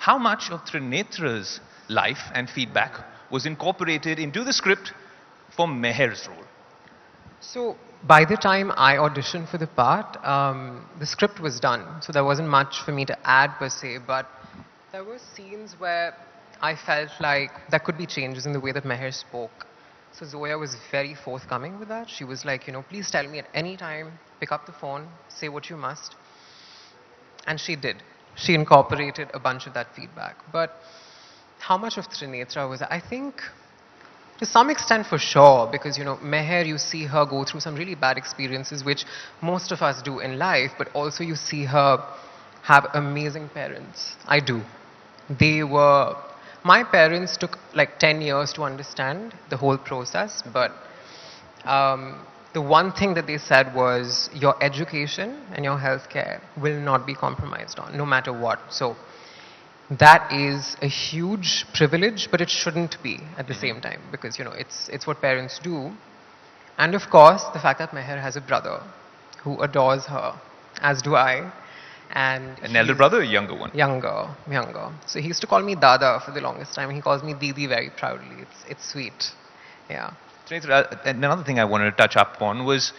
how much of Trinetra's life and feedback was incorporated into the script for Meher's role? So by the time I auditioned for the part, the script was done. So there wasn't much for me to add per se, but there were scenes where I felt like there could be changes in the way that Meher spoke. So Zoya was very forthcoming with that. She was like, please tell me at any time, pick up the phone, say what you must. And she did. She incorporated a bunch of that feedback. But how much of Trinetra was I think to some extent for sure, because Meher, you see her go through some really bad experiences, which most of us do in life, but also you see her have amazing parents. I do. My parents took like 10 years to understand the whole process, but the one thing that they said was your education and your healthcare will not be compromised on, no matter what. So that is a huge privilege, but it shouldn't be at the same time, because it's what parents do. And of course, the fact that Meher has a brother who adores her, as do I. And an elder brother or a younger one? Younger. So he used to call me Dada for the longest time. He calls me Didi very proudly. It's sweet. Yeah. Trinetra, another thing I wanted to touch up on was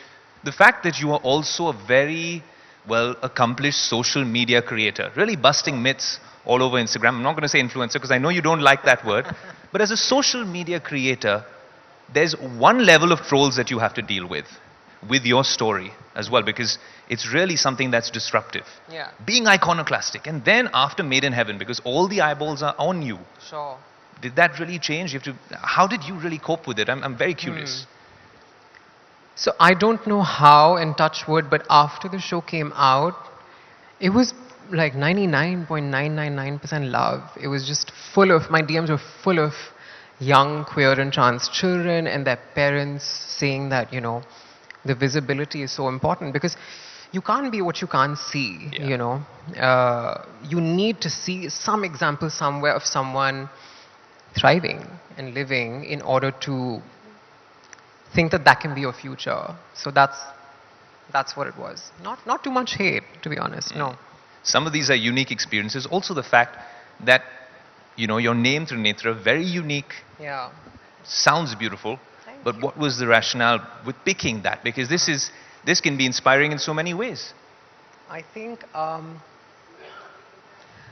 the fact that you are also a very well accomplished social media creator, really busting myths all over Instagram. I'm not going to say influencer because I know you don't like that word. But as a social media creator, there's one level of trolls that you have to deal with your story as well, because it's really something that's disruptive. Yeah. Being iconoclastic, and then after Made in Heaven, because all the eyeballs are on you. Sure. Did that really change? How did you really cope with it? I'm very curious. So I don't know how, in touch wood, but after the show came out, it was like 99.999% love. It was just my DMs were full of young queer and trans children and their parents saying that, the visibility is so important, because you can't be what you can't see, you need to see some example somewhere of someone thriving and living in order to think that can be your future. So that's what it was. Not too much hate, to be honest. No. Some of these are unique experiences. Also the fact that your name, Trinetra, very unique. Yeah. Sounds beautiful. But what was the rationale with picking that? Because this can be inspiring in so many ways. I think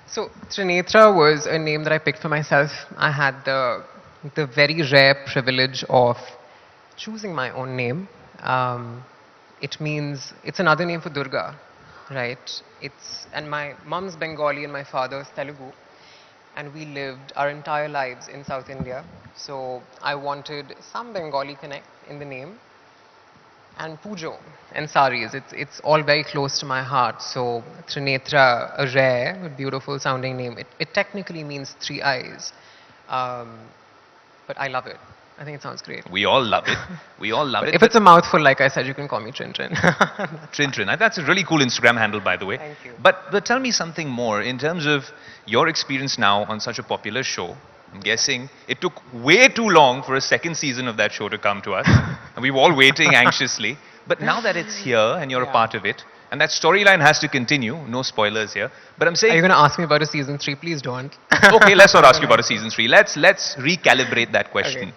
so Trinetra was a name that I picked for myself. I had the very rare privilege of choosing my own name. It's another name for Durga, right? And my mom's Bengali and my father's Telugu. And we lived our entire lives in South India. So I wanted some Bengali connect in the name. And Pujo and saris, it's all very close to my heart. So Trinetra, a rare, but beautiful sounding name. It technically means three eyes. But I love it. I think it sounds great. We all love it. If it's a mouthful, like I said, you can call me Trin. Trin. That's a really cool Instagram handle, by the way. Thank you. But tell me something more in terms of your experience now on such a popular show. I'm guessing it took way too long for a second season of that show to come to us. And we were all waiting anxiously. But now that it's here and you're a part of it, and that storyline has to continue, no spoilers here. But I'm saying... Are you going to ask me about a season 3? Please don't. Okay, let's not ask you about a season 3. Let's recalibrate that question. Okay.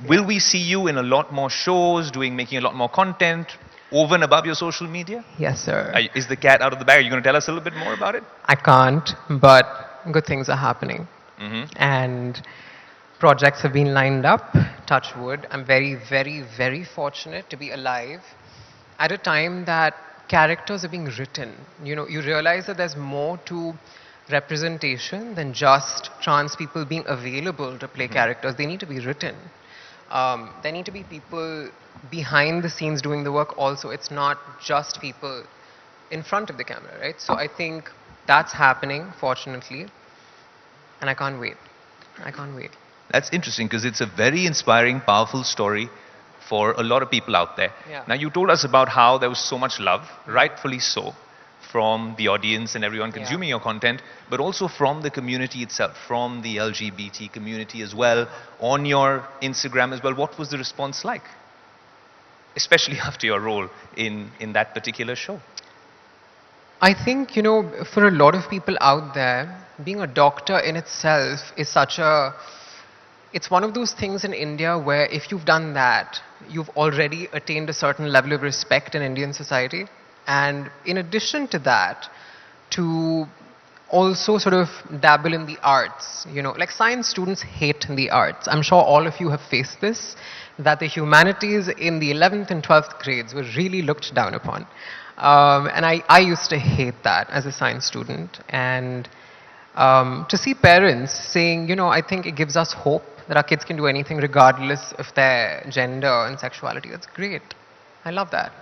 Will we see you in a lot more shows, making a lot more content, over and above your social media? Yes, sir. Is the cat out of the bag? Are you going to tell us a little bit more about it? I can't, but good things are happening. And projects have been lined up, touch wood. I'm very, very, very fortunate to be alive at a time that characters are being written. You realize that there's more to representation than just trans people being available to play characters. They need to be written. There need to be people behind the scenes doing the work also. It's not just people in front of the camera, right? So I think that's happening, fortunately. And I can't wait. That's interesting because it's a very inspiring, powerful story for a lot of people out there. Yeah. Now, you told us about how there was so much love, rightfully so, from the audience and everyone consuming your content, but also from the community itself, from the LGBT community as well, on your Instagram as well. What was the response like? Especially after your role in that particular show. I think, for a lot of people out there, being a doctor in itself is it's one of those things in India where if you've done that, you've already attained a certain level of respect in Indian society. And in addition to that, to also sort of dabble in the arts, like science students hate the arts. I'm sure all of you have faced this, that the humanities in the 11th and 12th grades were really looked down upon. And I used to hate that as a science student. And to see parents saying, I think it gives us hope that our kids can do anything regardless of their gender and sexuality. That's great. I love that.